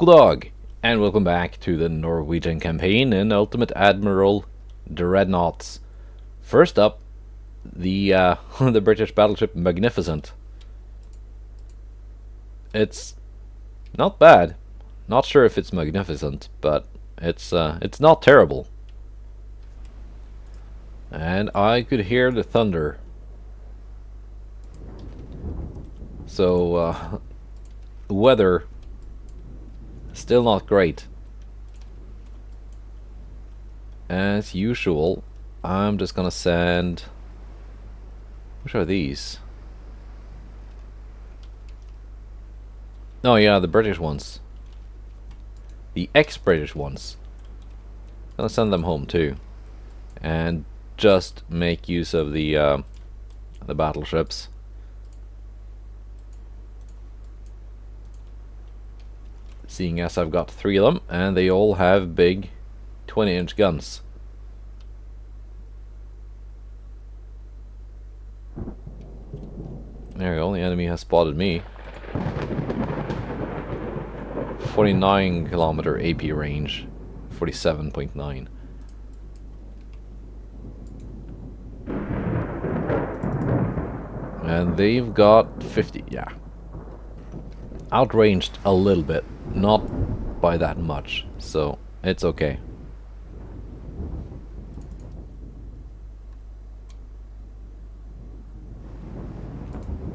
Good dog, and welcome back to the Norwegian campaign in Ultimate Admiral Dreadnoughts. First up, the the British battleship Magnificent. It's not bad. Not sure if it's magnificent, but it's not terrible. And I could hear the thunder. So weather still not great. As usual, I'm just gonna send... Which are these? Oh yeah, the British ones. The ex-British ones. Gonna send them home too. And just make use of the battleships. Seeing as I've got 3 of them, and they all have big 20-inch guns. There we go, the enemy has spotted me. 49 kilometer AP range. 47.9. And they've got 50, yeah. Outranged a little bit, not by that much, so it's okay.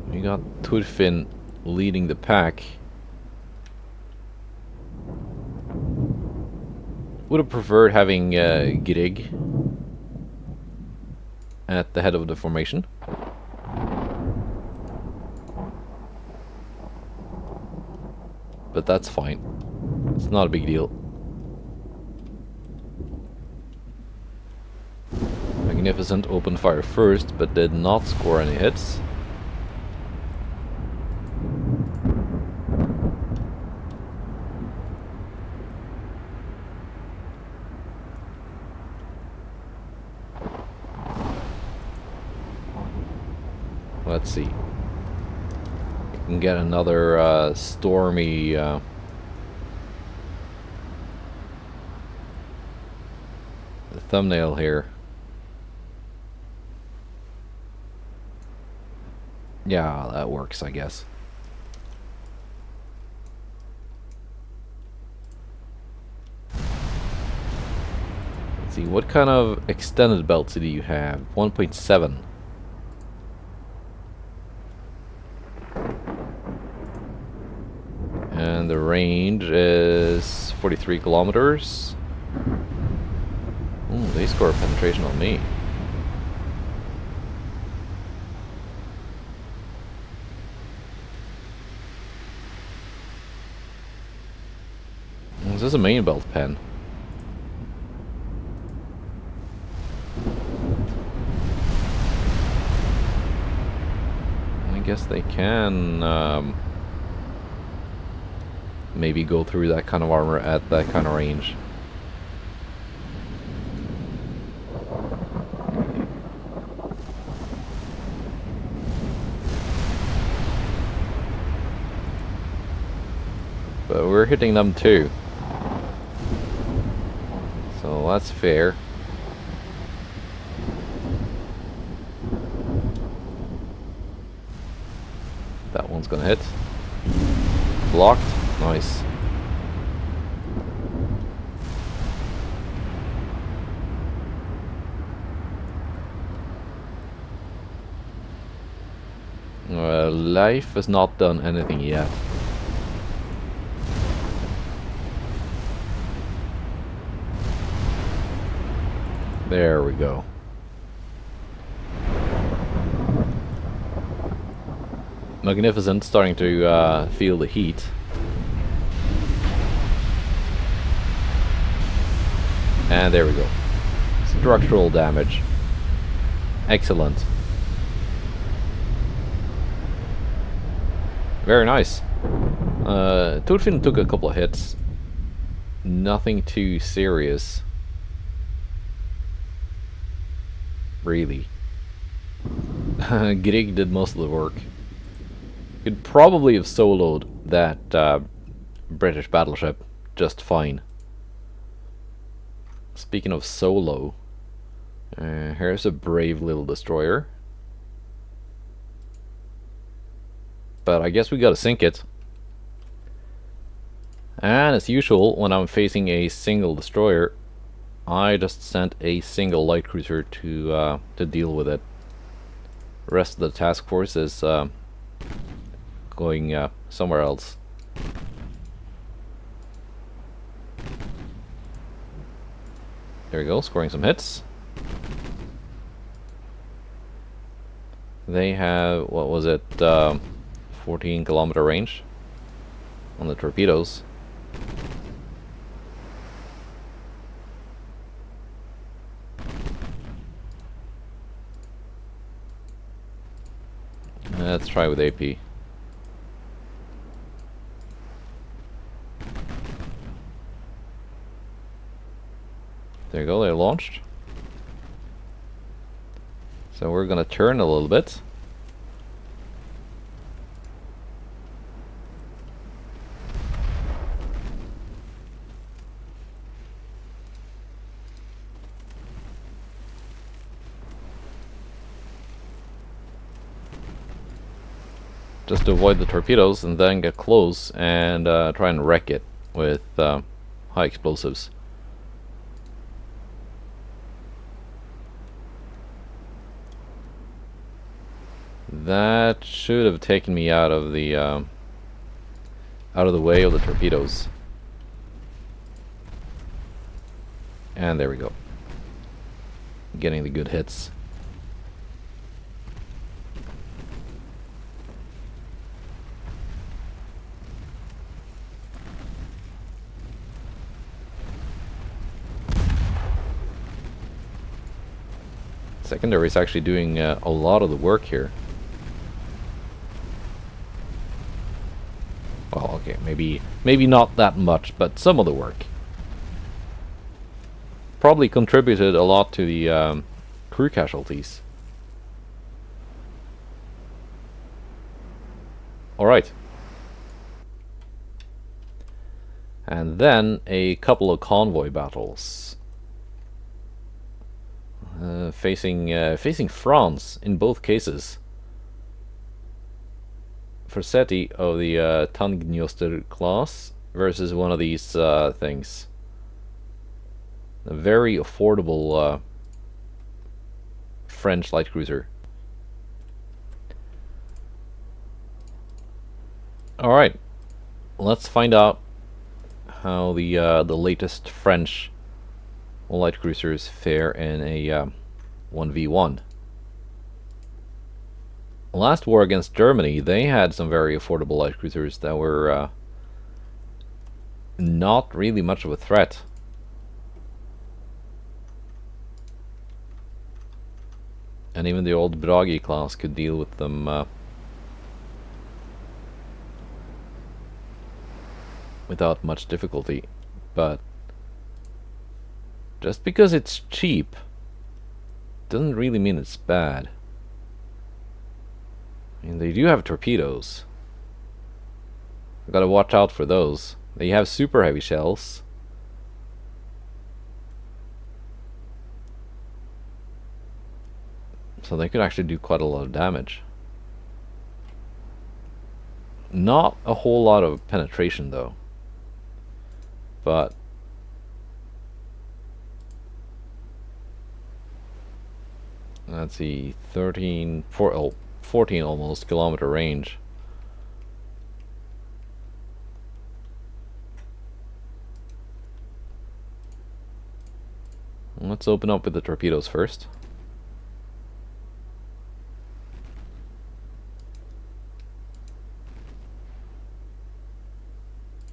We got Turfin leading the pack. Would have preferred having Grieg at the head of the formation. But that's fine. It's not a big deal. Magnificent opened fire first, but did not score any hits. Let's see. Can get another stormy thumbnail here. Yeah, that works, I guess. Let's see, what kind of extended belts do you have? 1.7. And the range is 43 kilometers. Ooh, they score penetration on me. Is this a main belt pen? I guess they can maybe go through that kind of armor at that kind of range. But we're hitting them too. So that's fair. That one's gonna hit. Blocked. Nice. Life has not done anything yet. There we go. Magnificent, starting to feel the heat. And there we go. Structural damage. Excellent. Very nice. Turfin took a couple of hits. Nothing too serious. Really. Grieg did most of the work. Could probably have soloed that British battleship just fine. Speaking of solo, here's a brave little destroyer. But I guess we gotta sink it. And as usual, when I'm facing a single destroyer, I just sent a single light cruiser to deal with it. The rest of the task force is going somewhere else. There we go, scoring some hits. They have, what was it, 14-kilometer range on the torpedoes. Let's try with AP. There you go, they launched. So we're gonna turn a little bit. Just to avoid the torpedoes and then get close and try and wreck it with high explosives. That should have taken me out of the way of the torpedoes. And there we go. Getting the good hits. Secondary is actually doing a lot of the work here. Well, okay, maybe not that much, but some of the work. Probably contributed a lot to the crew casualties. Alright. And then a couple of convoy battles. Facing France in both cases. Forsetti of the Tanngnjoster class versus one of these things. A very affordable French light cruiser. Alright, let's find out how the latest French light cruisers fare in a 1v1. Last war against Germany, they had some very affordable light cruisers that were not really much of a threat. And even the old Bragi class could deal with them without much difficulty. But just because it's cheap doesn't really mean it's bad. I mean, they do have torpedoes. I've got to watch out for those. They have super heavy shells. So they could actually do quite a lot of damage. Not a whole lot of penetration though. But let's see, 14 almost kilometer range. Let's open up with the torpedoes first.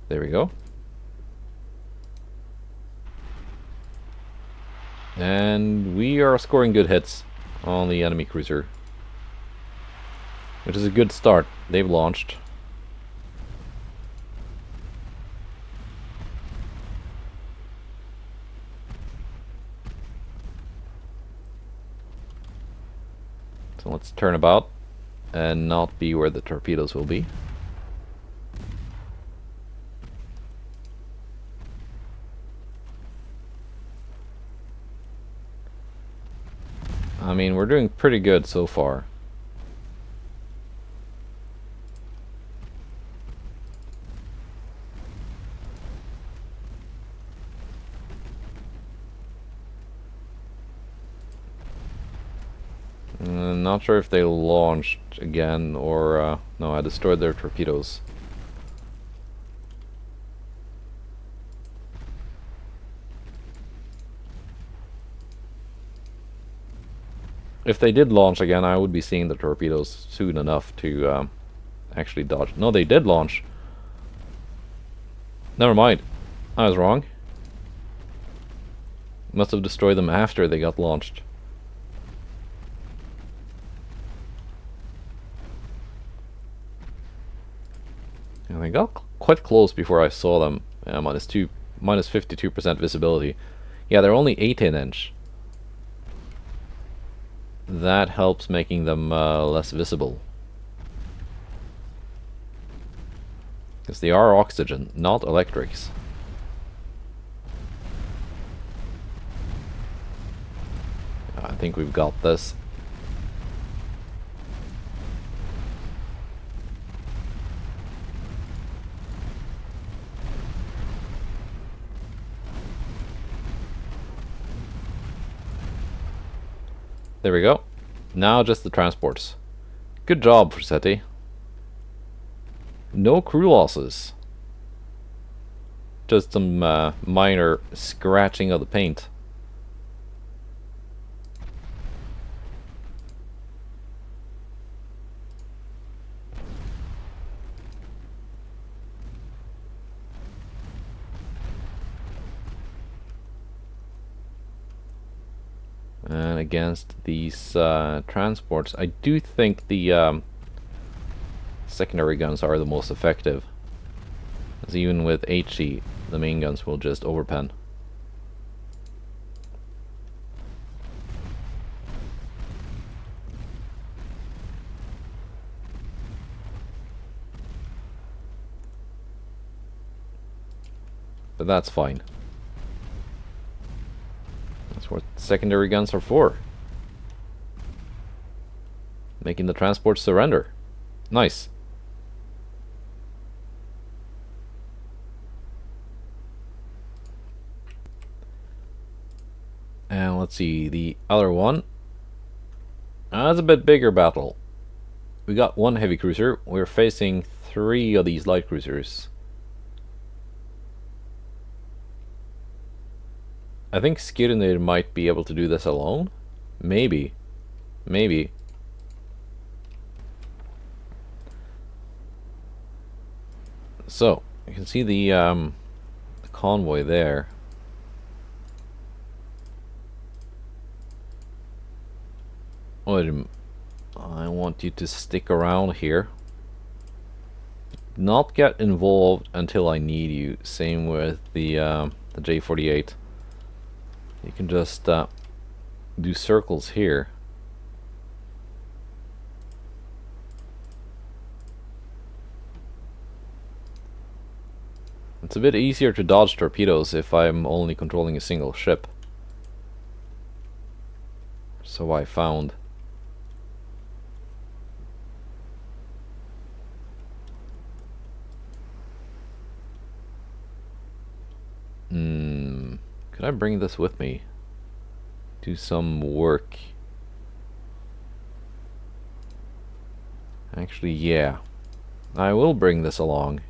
There we go. And we are scoring good hits on the enemy cruiser, which is a good start. They've launched. So let's turn about and not be where the torpedoes will be. I mean, we're doing pretty good so far. Not sure if they launched again or... no, I destroyed their torpedoes. If they did launch again, I would be seeing the torpedoes soon enough to actually dodge. No, they did launch. Never mind. I was wrong. Must have destroyed them after they got launched. And they got quite close before I saw them. Minus 52% visibility. Yeah, they're only 18-inch. That helps making them less visible. Because they are oxygen, not electrics. I think we've got this. There we go. Now just the transports. Good job, Forsetti. No crew losses. Just some minor scratching of the paint. And against these transports, I do think the secondary guns are the most effective. As even with HE, the main guns will just overpen. But that's fine. That's what secondary guns are for. Making the transport surrender. Nice. And let's see, the other one. That's a bit bigger battle. We got one heavy cruiser. We're facing 3 of these light cruisers. I think Skirnir might be able to do this alone. Maybe. Maybe. So, you can see the convoy there. Oh, I want you to stick around here. Not get involved until I need you. Same with the J48. You can just do circles here. It's a bit easier to dodge torpedoes if I'm only controlling a single ship. So I found. Could I bring this with me? Do some work. Actually, yeah. I will bring this along.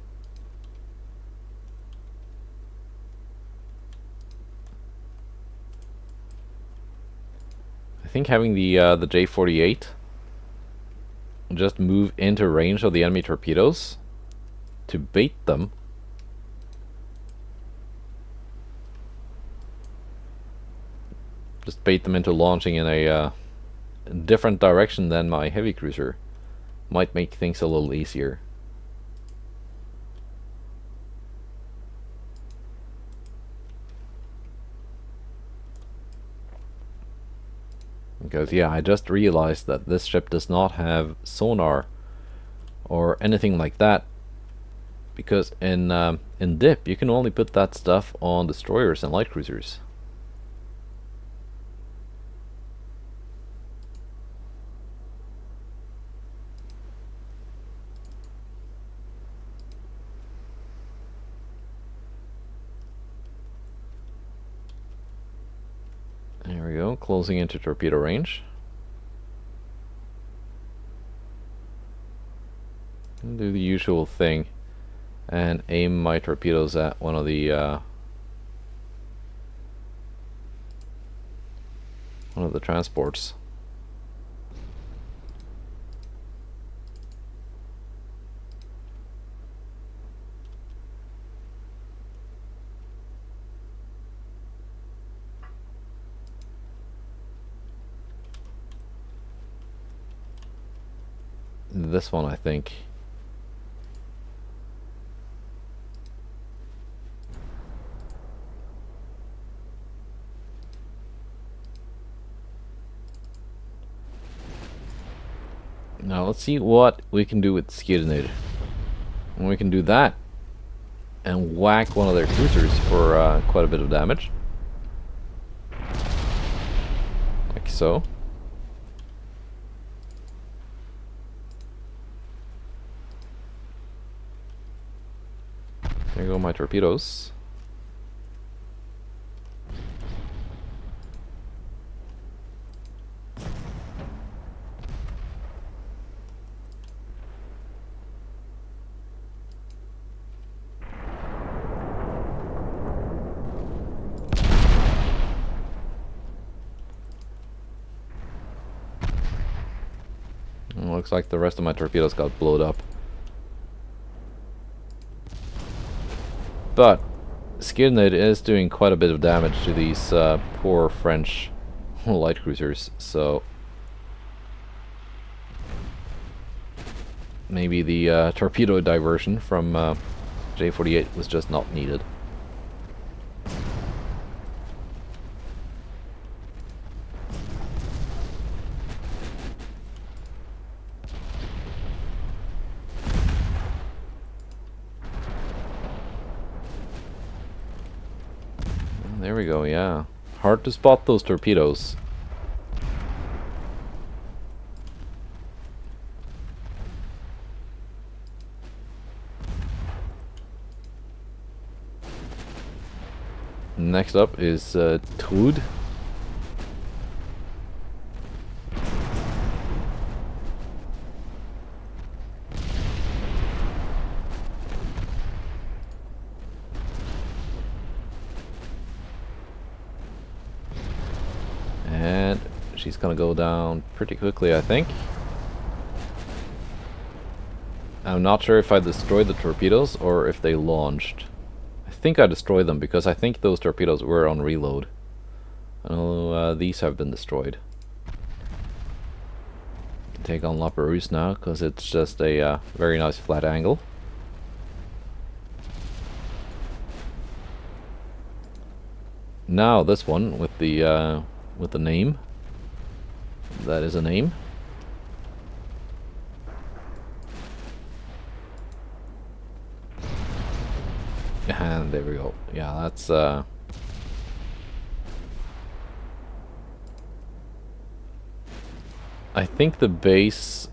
I think having the J48 just move into range of the enemy torpedoes to bait them. Just bait them into launching in a different direction than my heavy cruiser. Might make things a little easier. Because yeah, I just realized that this ship does not have sonar or anything like that. Because in DIP you can only put that stuff on destroyers and light cruisers. we go, closing into torpedo range. I'll do the usual thing and aim my torpedoes at one of the transports. This one, I think. Now let's see what we can do with Skidnid. And we can do that and whack one of their cruisers for quite a bit of damage. Like so. There go my torpedoes. Looks like the rest of my torpedoes got blown up. But Skidnid is doing quite a bit of damage to these poor French light cruisers, so maybe the torpedo diversion from J48 was just not needed. There we go, yeah. Hard to spot those torpedoes. Next up is Trude. And she's gonna go down pretty quickly, I think. I'm not sure if I destroyed the torpedoes or if they launched. I think I destroyed them because I think those torpedoes were on reload. These have been destroyed. Can take on La Perouse now because it's just a very nice flat angle. Now this one with the name. That is a name. And there we go. Yeah, that's I think the base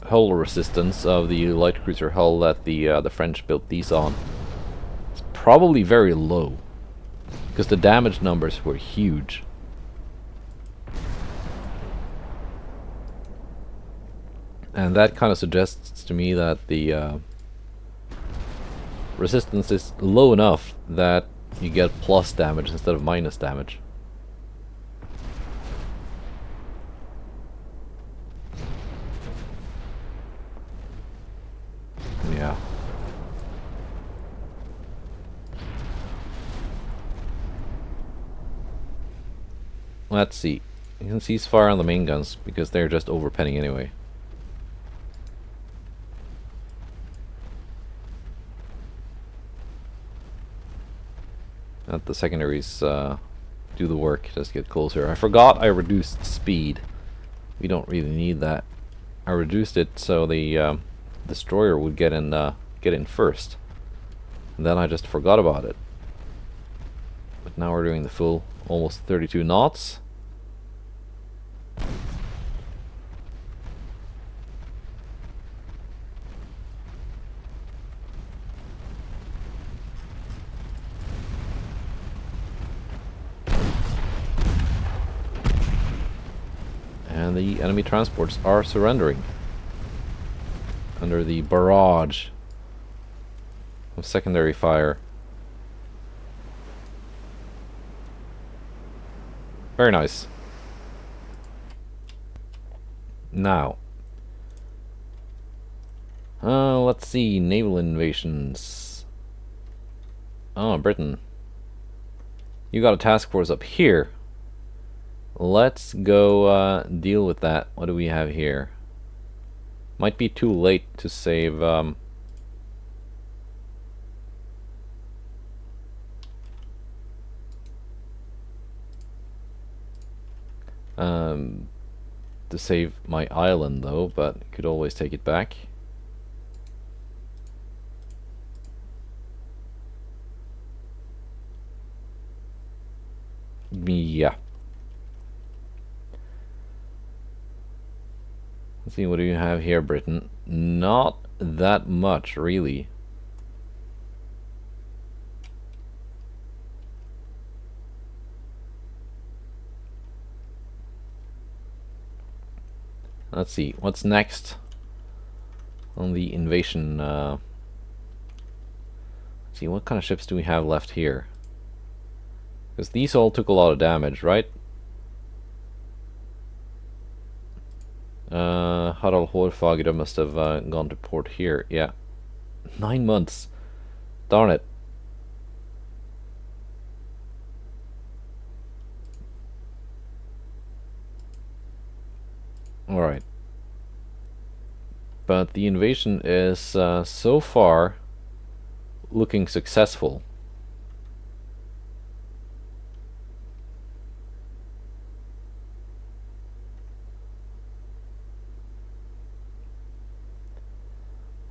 hull resistance of the light cruiser hull that the French built these on is probably very low because the damage numbers were huge. And that kind of suggests to me that the resistance is low enough that you get plus damage instead of minus damage. Yeah. Let's see. You can cease fire on the main guns because they're just overpenning anyway. Let the secondaries do the work, just get closer. I forgot I reduced speed. We don't really need that. I reduced it so the destroyer would get in first. And then I just forgot about it. But now we're doing the full almost 32 knots. the enemy transports are surrendering under the barrage of secondary fire. Very nice. Now, let's see, naval invasions. Oh, Britain. You got a task force up here. Let's go deal with that. What do we have here? Might be too late to save to save my island though, but could always take it back. Yeah. Let's see, what do you have here, Britain? Not that much, really. Let's see, what's next on the invasion? Let's see, what kind of ships do we have left here? Because these all took a lot of damage, right? Harald Hårfagre must have gone to port here. Yeah. 9 months. Darn it. Alright. But the invasion is so far looking successful.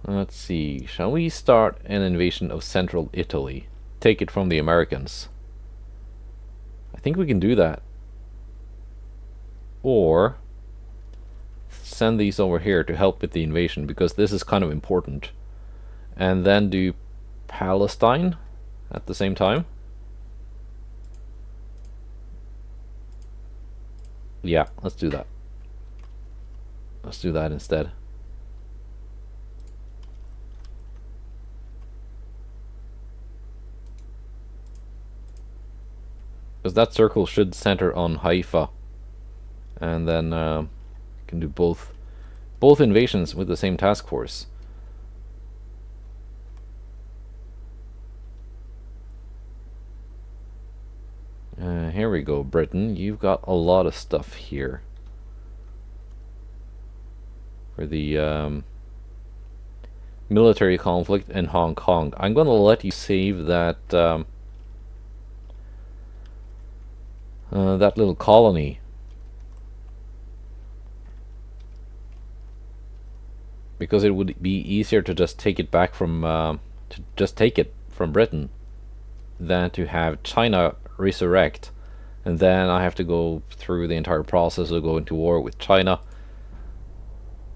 Let's see, shall we start an invasion of central Italy? Take it from the Americans. I think we can do that. Or send these over here to help with the invasion, because this is kind of important. And then do Palestine at the same time. Yeah, let's do that. Let's do that instead. Because that circle should center on Haifa. And then can do both invasions with the same task force. Here we go, Britain. You've got a lot of stuff here for the military conflict in Hong Kong. I'm gonna let you save that that little colony, because it would be easier to just take it back from Britain than to have China resurrect, and then I have to go through the entire process of going to war with China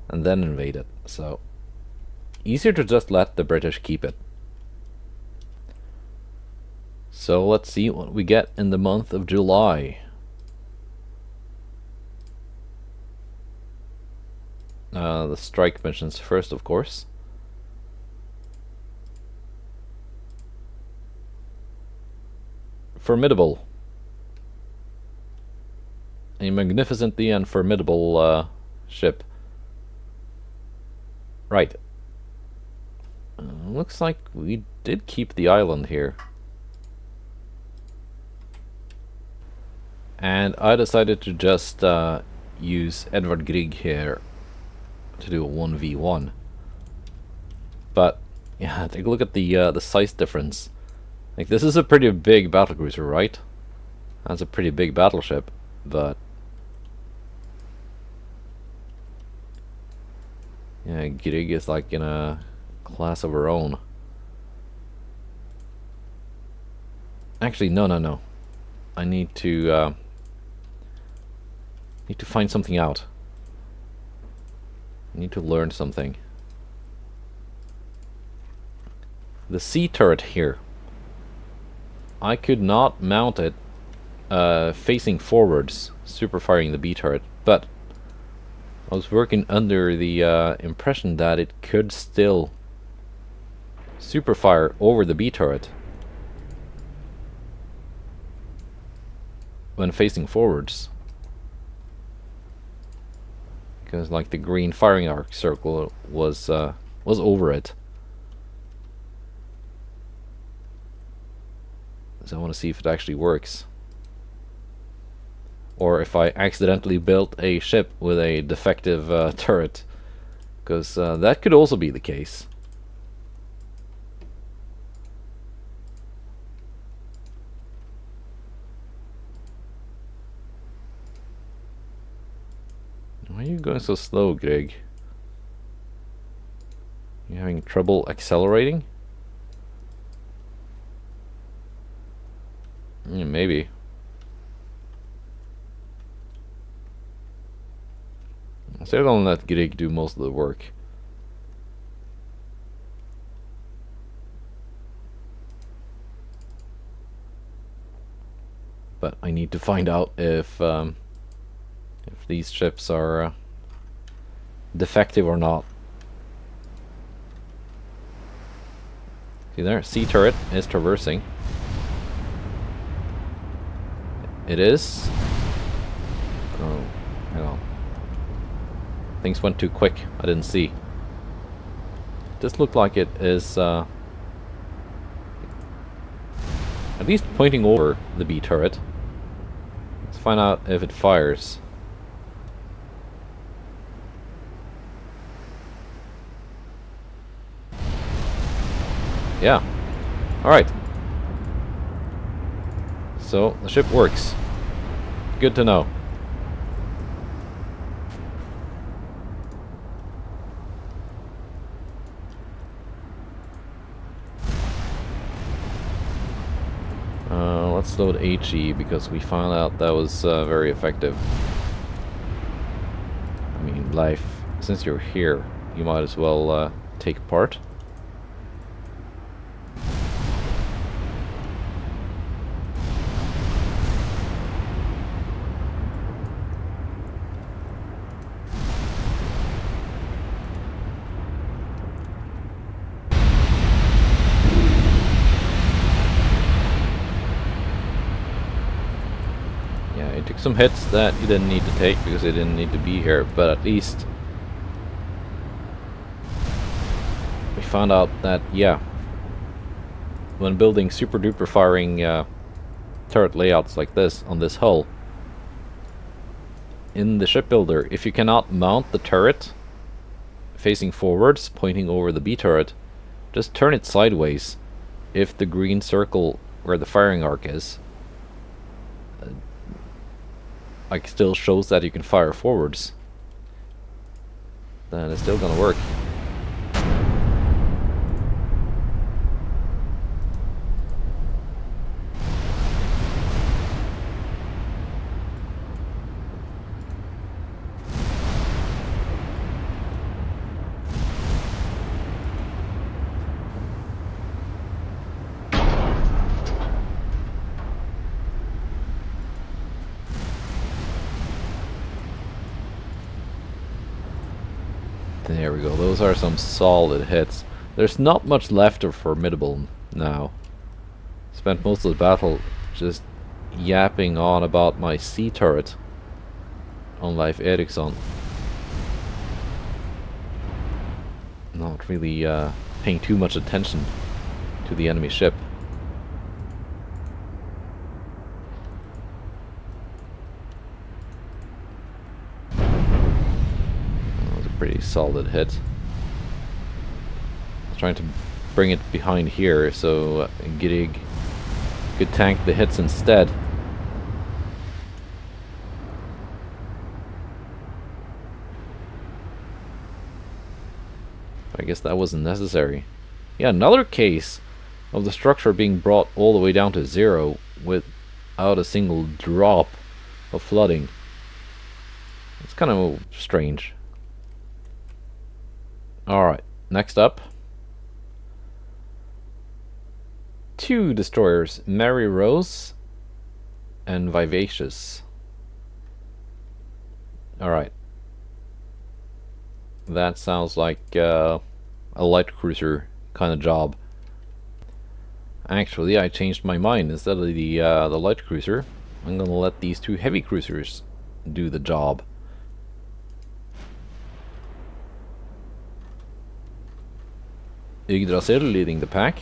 and then invade it. So easier to just let the British keep it. So let's see what we get in the month of July. The strike missions first, of course. Formidable. A magnificently and formidable ship. Right. Looks like we did keep the island here. And I decided to just use Edvard Grieg here to do a 1v1. But yeah, take a look at the size difference. Like, this is a pretty big battlecruiser, right? That's a pretty big battleship, but yeah, Grieg is like in a class of her own. Actually, no. I need to find something out. I need to learn something. The sea turret here. I could not mount it facing forwards, super firing the B turret, but I was working under the impression that it could still super fire over the B turret when facing forwards, because like the green firing arc circle was over it. So I want to see if it actually works, or if I accidentally built a ship with a defective turret, because that could also be the case. Why are you going so slow, Greg? You having trouble accelerating? Yeah, maybe. So don't let Greg do most of the work. But I need to find out if these ships are defective or not. See there, C turret is traversing. It is. Oh, hang on. Things went too quick. I didn't see. This looked like it is at least pointing over the B turret. Let's find out if it fires. Yeah. Alright. So, the ship works. Good to know. Let's load HE because we found out that was very effective. I mean, life, since you're here, you might as well take part. You took some hits that you didn't need to take because they didn't need to be here, but at least we found out that, yeah, when building super duper firing turret layouts like this on this hull, in the shipbuilder, if you cannot mount the turret facing forwards, pointing over the B turret, just turn it sideways if the green circle where the firing arc is like still shows that you can fire forwards, then it's still gonna work. There we go, those are some solid hits. There's not much left of Formidable now. Spent most of the battle just yapping on about my C turret on Leif Erikson. Not really paying too much attention to the enemy ship. Pretty solid hit. I was trying to bring it behind here so Grig could tank the hits instead. I guess that wasn't necessary. Yeah, another case of the structure being brought all the way down to 0 without a single drop of flooding. It's kind of strange. Alright, next up. 2 destroyers, Mary Rose and Vivacious. Alright. That sounds like a light cruiser kind of job. Actually, I changed my mind. Instead of the light cruiser, I'm gonna let these two heavy cruisers do the job. Yggdrasil leading the pack.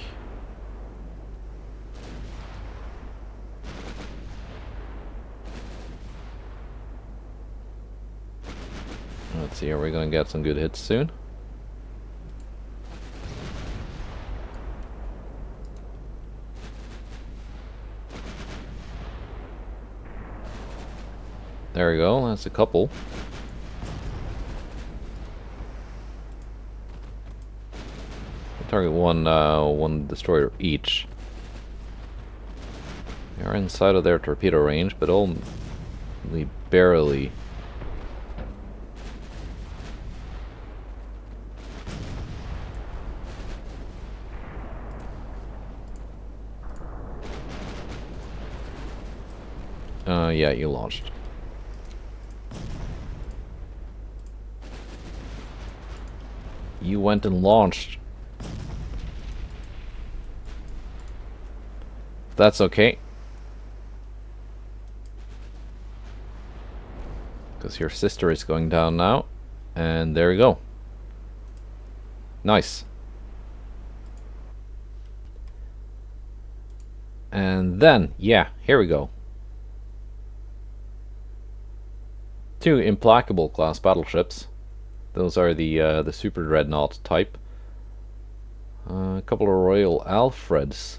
Let's see, are we gonna get some good hits soon? There we go, that's a couple. Target one destroyer each. They're inside of their torpedo range, but only barely. Yeah, you launched. You went and launched. That's okay. Because your sister is going down now. And there we go. Nice. And then, yeah, here we go. 2 implacable class battleships. Those are the super dreadnought type. A couple of Royal Alfreds.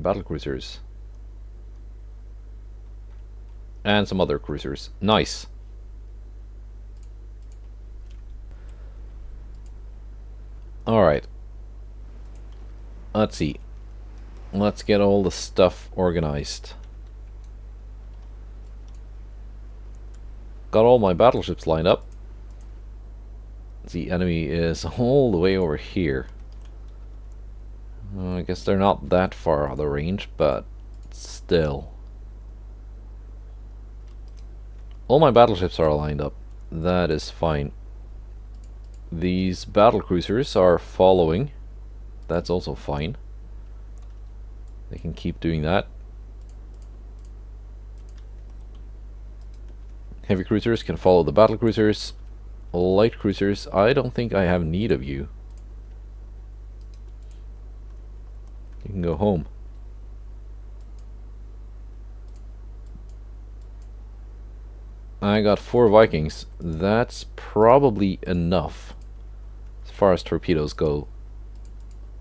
Battlecruisers. And some other cruisers. Nice. Alright. Let's see. Let's get all the stuff organized. Got all my battleships lined up. The enemy is all the way over here. I guess they're not that far out of the range, but still. All my battleships are lined up. That is fine. These battle cruisers are following. That's also fine. They can keep doing that. Heavy cruisers can follow the battle cruisers. Light cruisers, I don't think I have need of you. You can go home. I got 4 Vikings. That's probably enough as far as torpedoes go.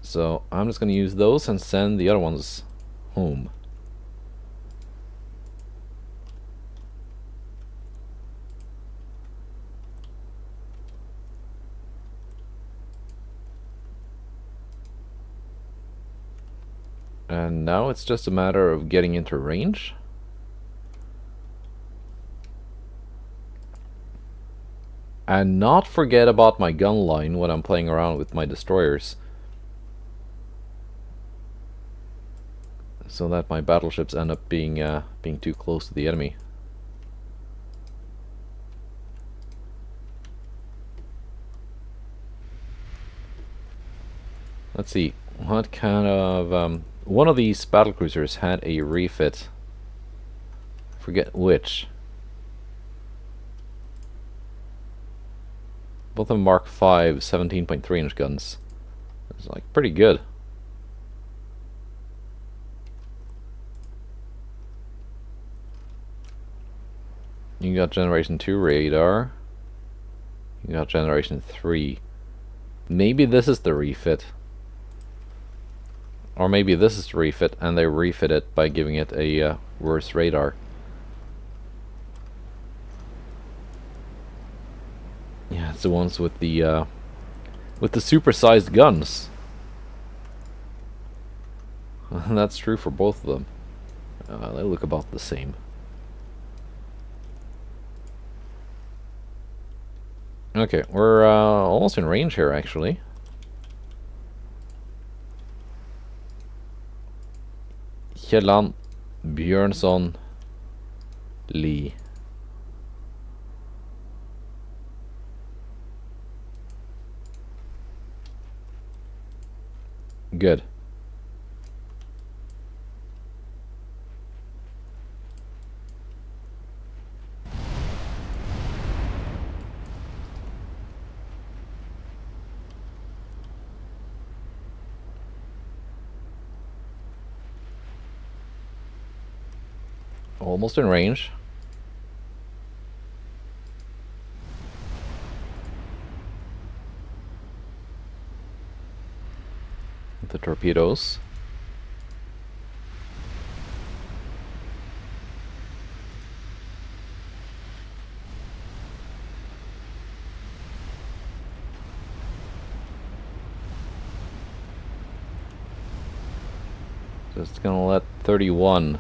So I'm just gonna use those and send the other ones home. And now it's just a matter of getting into range. And not forget about my gun line when I'm playing around with my destroyers. So that my battleships end up being too close to the enemy. Let's see, what kind of one of these battlecruisers had a refit. Forget which. Both of them Mark 5 17.3 inch guns. It's like pretty good. You got generation 2 radar. You got generation 3. Maybe this is the refit. Or maybe this is the refit and they refit it by giving it a worse radar. Yeah, it's the ones with the supersized guns. That's true for both of them. They look about the same. Okay, we're almost in range here, actually. Kjelland, Bjørnson, Lee. Good. Almost in range. The torpedoes. Just gonna let 31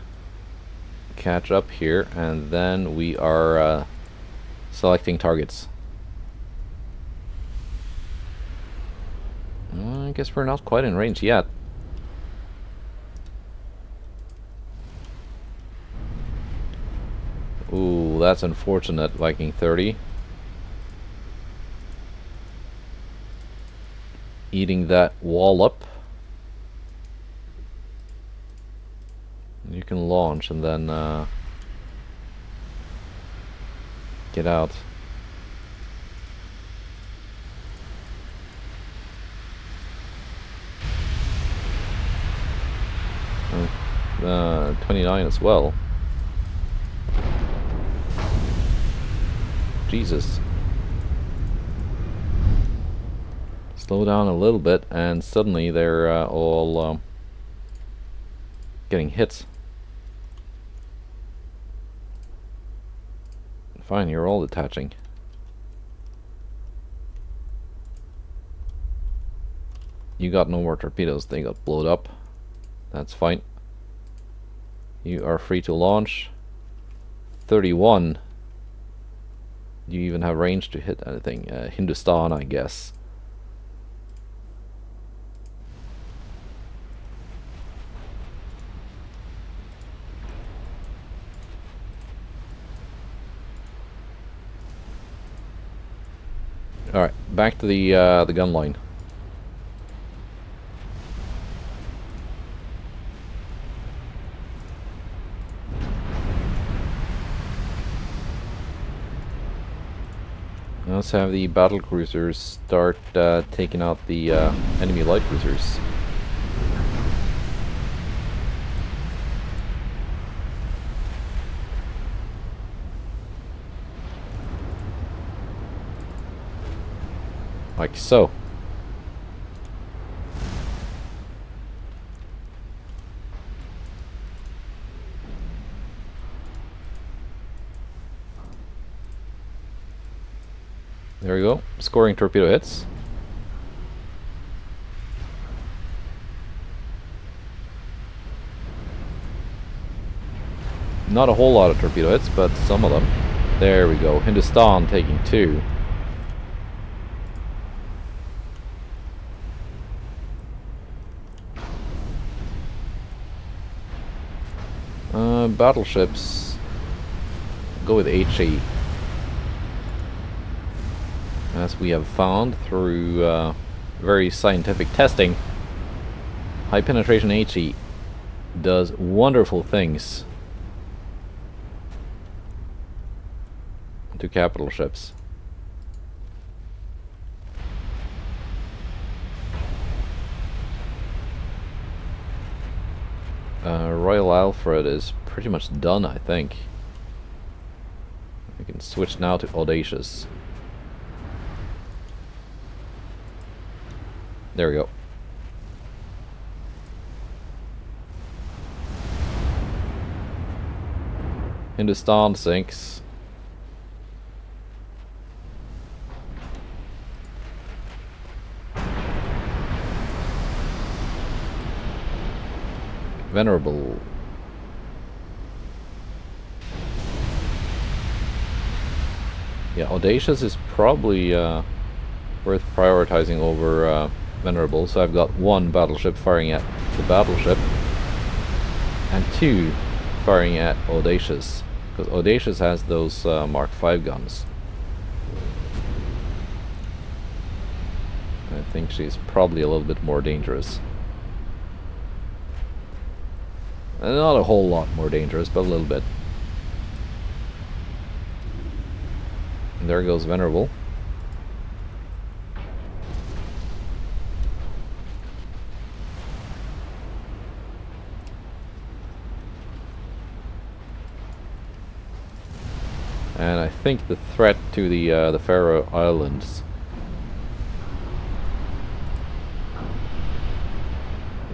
catch up here, and then we are selecting targets. I guess we're not quite in range yet. Ooh, that's unfortunate, Viking 30. Eating that wall up. You can launch and then get out. 29 as well. Jesus. Slow down a little bit and suddenly they're all getting hit. Fine, you're all detaching. You got no more torpedoes, they got blown up. That's fine. You are free to launch. 31. Do you even have range to hit anything? Hindustan, I guess. All right, back to the gun line. Let's have the battle cruisers start taking out the enemy light cruisers. Like so. There we go, scoring torpedo hits. Not a whole lot of torpedo hits, but some of them. There we go, Hindustan taking 2. Battleships, go with HE. As we have found through very scientific testing, high penetration HE does wonderful things to capital ships. Royal Alfred is pretty much done, I think. We can switch now to Audacious. There we go. Hindustan sinks. Venerable. Yeah, Audacious is probably worth prioritizing over Venerable. So I've got 1 battleship firing at the battleship and 2 firing at Audacious, because Audacious has those Mark V guns. I think she's probably a little bit more dangerous. Not a whole lot more dangerous, but a little bit. And there goes Venerable. And I think the threat to the Faroe Islands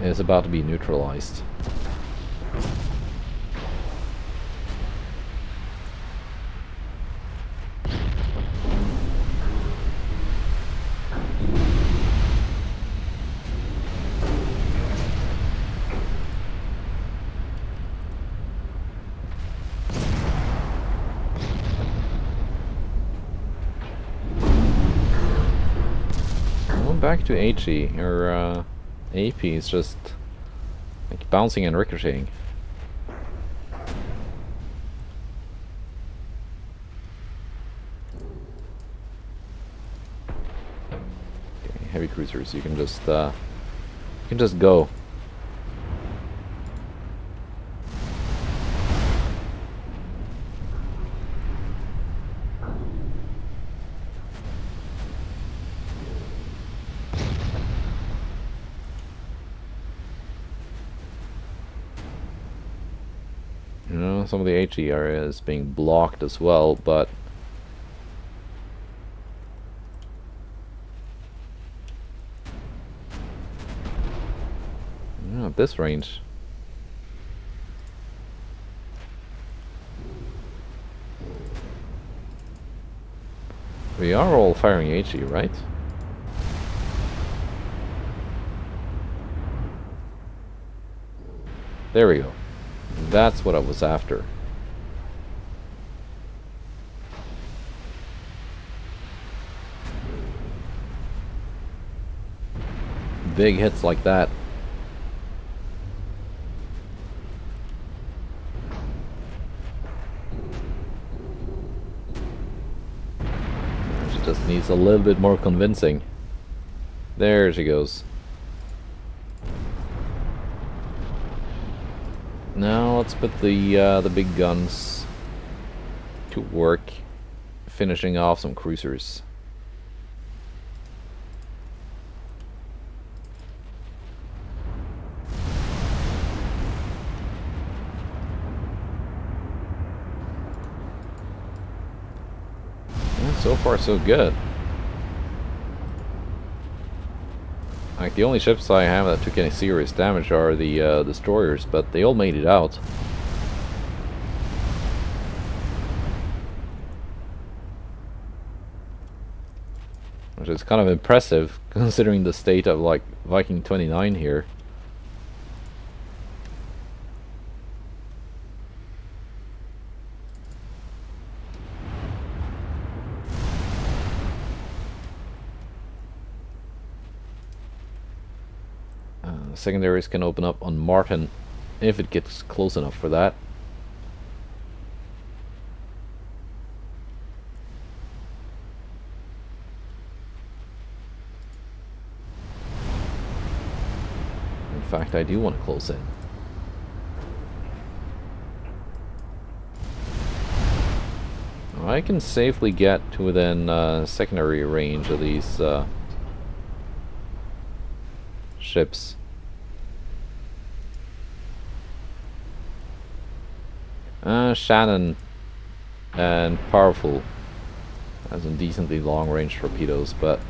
is about to be neutralized. Back to HE, or AP is just like bouncing and ricocheting. Okay, heavy cruisers, you can just go. You know, some of the HE area is being blocked as well, but you know, at this range, we are all firing HE, right? There we go. That's what I was after. Big hits like that. She just needs a little bit more convincing. There she goes. Now let's put the big guns to work, finishing off some cruisers. Yeah, so far so good. Like, the only ships I have that took any serious damage are the destroyers, but they all made it out. Which is kind of impressive, considering the state of, like, Viking 29 here. Secondaries can open up on Martin if it gets close enough for that. In fact, I do want to close in. I can safely get to within secondary range of these ships. Shannon and Powerful has some decently long-range torpedoes, but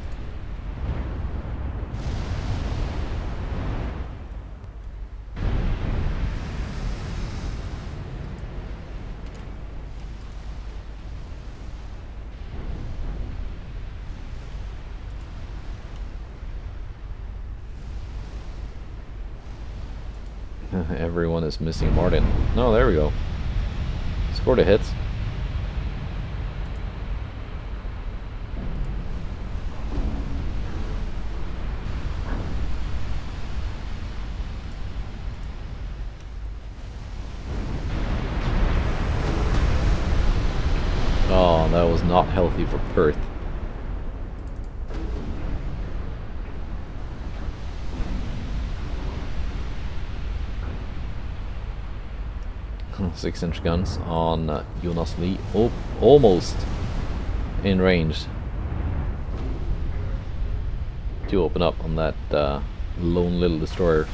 everyone is missing Martin. No, there we go. Scored a hit. Oh, that was not healthy for Perth. 6-inch guns on Jonas Lee. Oh, almost in range to open up on that lone little destroyer.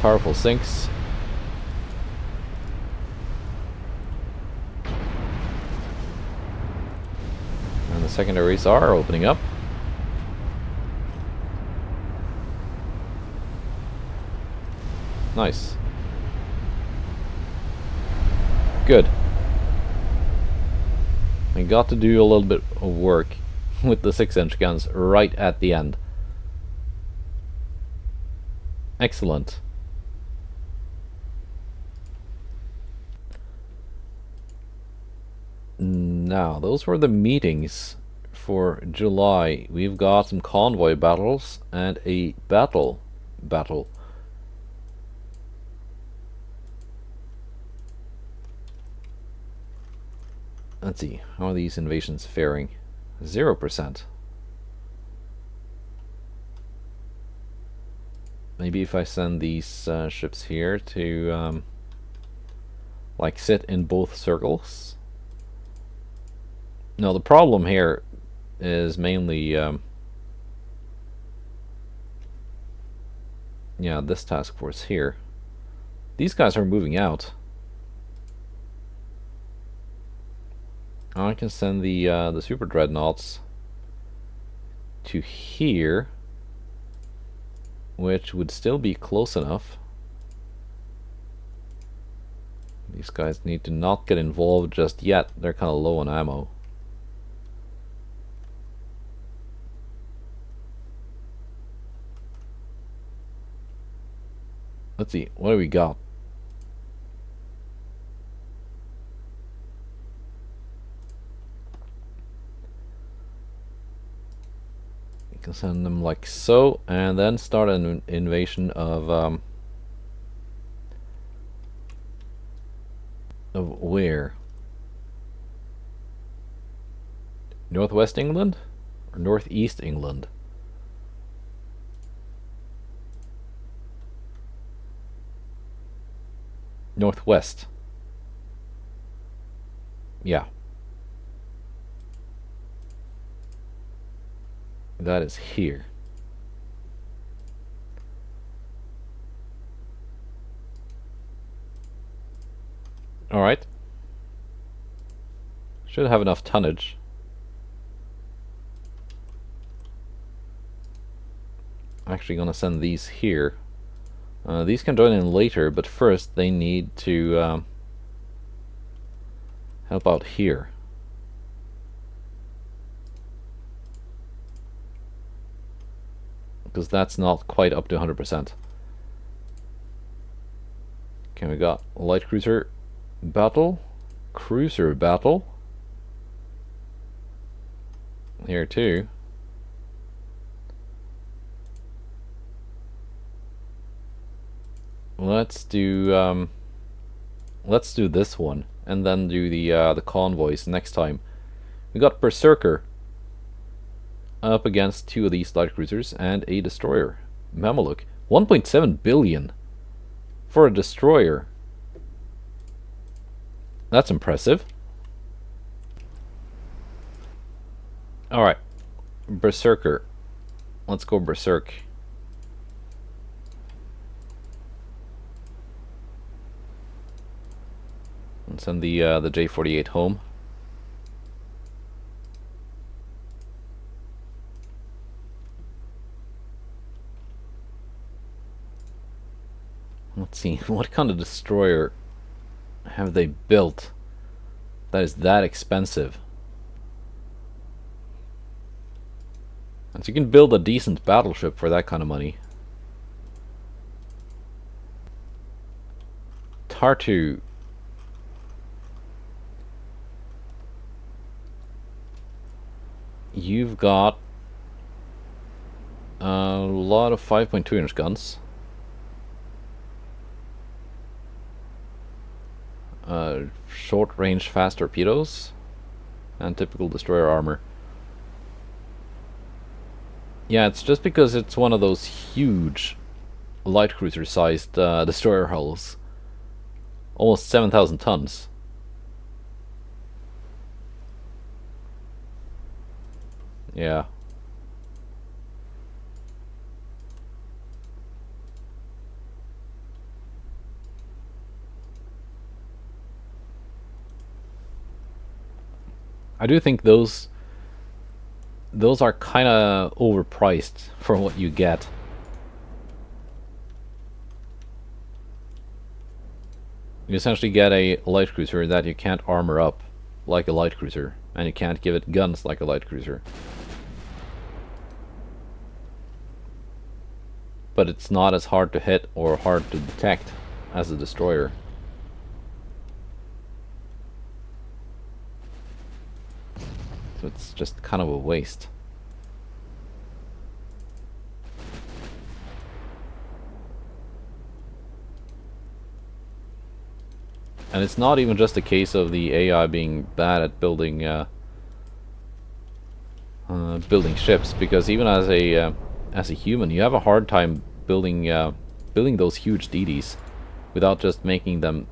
Powerful sinks. And the secondaries are opening up. Nice. Good. I got to do a little bit of work with the 6-inch guns right at the end. Excellent. Now, those were the meetings for July. We've got some convoy battles and a battle. Let's see, how are these invasions faring? 0%. Maybe if I send these ships here to like sit in both circles. No, the problem here is mainly yeah, this task force here. These guys are moving out. I can send the super dreadnoughts to here, which would still be close enough. These guys need to not get involved just yet. They're kind of low on ammo. Let's see, what do we got? You can send them like so, and then start an invasion of where? Northwest England or Northeast England? Northwest. Yeah. That is here. Alright. Should have enough tonnage. I'm actually gonna send these here. These can join in later, but first they need to help out here. Because that's not quite up to 100%. Okay, we got light cruiser battle, cruiser battle here too. Let's do this one, and then do the convoys next time. We got Berserker up against 2 of these light cruisers and a destroyer. Mameluke, 1.7 billion for a destroyer. That's impressive. All right, Berserker. Let's go Berserk. And send the J48 home. Let's see, what kind of destroyer have they built that is that expensive? And so you can build a decent battleship for that kind of money. Tartu. You've got a lot of 5.2-inch guns. Short-range fast torpedoes. And typical destroyer armor. Yeah, it's just because it's one of those huge light cruiser sized destroyer hulls. Almost 7,000 tons. Yeah. I do think those are kind of overpriced for what you get. You essentially get a light cruiser that you can't armor up like a light cruiser, and you can't give it guns like a light cruiser. But it's not as hard to hit or hard to detect as a destroyer. So it's just kind of a waste. And it's not even just a case of the AI being bad at building building ships, because even as a human, you have a hard time building those huge DDs without just making them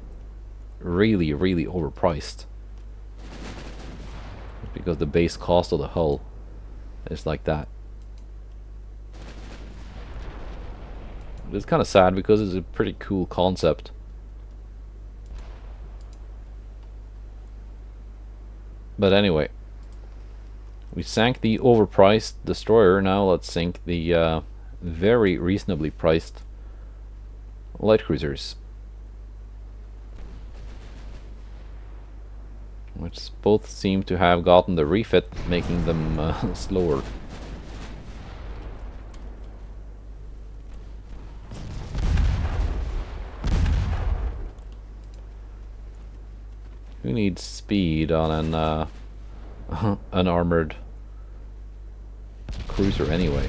really, really overpriced. Because the base cost of the hull is like that. It's kind of sad because it's a pretty cool concept. But anyway, we sank the overpriced destroyer. Now let's sink the very reasonably priced light cruisers, which both seem to have gotten the refit, making them slower. Who needs speed on an unarmored cruiser anyway?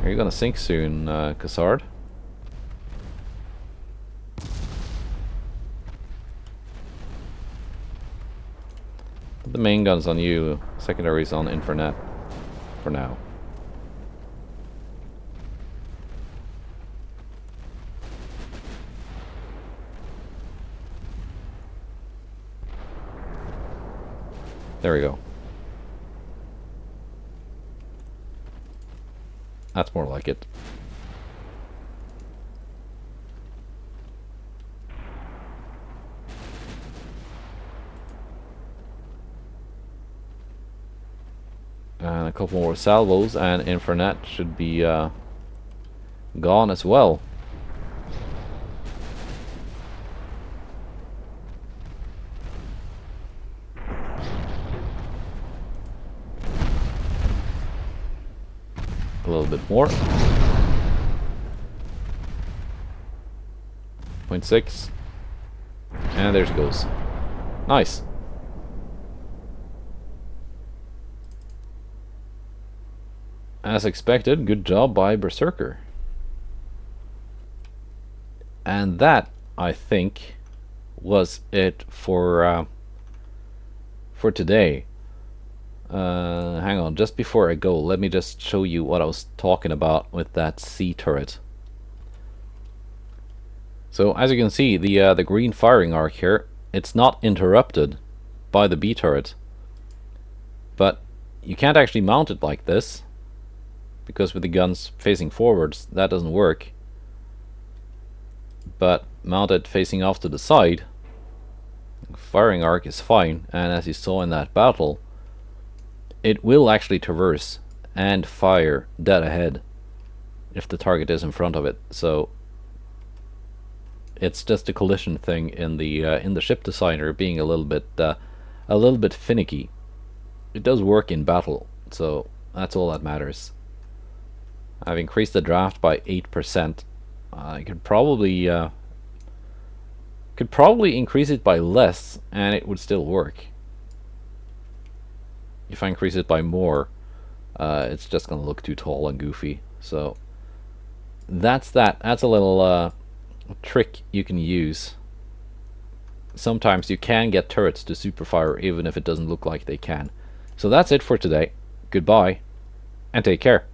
Are you gonna sink soon, Cassard? Put the main guns on you, secondaries on Infernet for now. There we go. That's more like it. And a couple more salvos, and Infernet should be gone as well. A little bit more. 0.6. And there she goes. Nice. As expected, good job by Berserker. And that, I think, was it for today. Hang on, just before I go, let me just show you what I was talking about with that C turret. So as you can see, the green firing arc here, it's not interrupted by the B turret, but you can't actually mount it like this, because with the guns facing forwards that doesn't work. But mount it facing off to the side, firing arc is fine, and as you saw in that battle, it will actually traverse and fire dead ahead if the target is in front of it. So it's just a collision thing in the ship designer being a little bit finicky. It does work in battle, so that's all that matters. I've increased the draft by 8%. I could probably increase it by less and it would still work. If I increase it by more, it's just gonna look too tall and goofy. So that's that. That's a little trick you can use. Sometimes you can get turrets to superfire even if it doesn't look like they can. So that's it for today. Goodbye, and take care.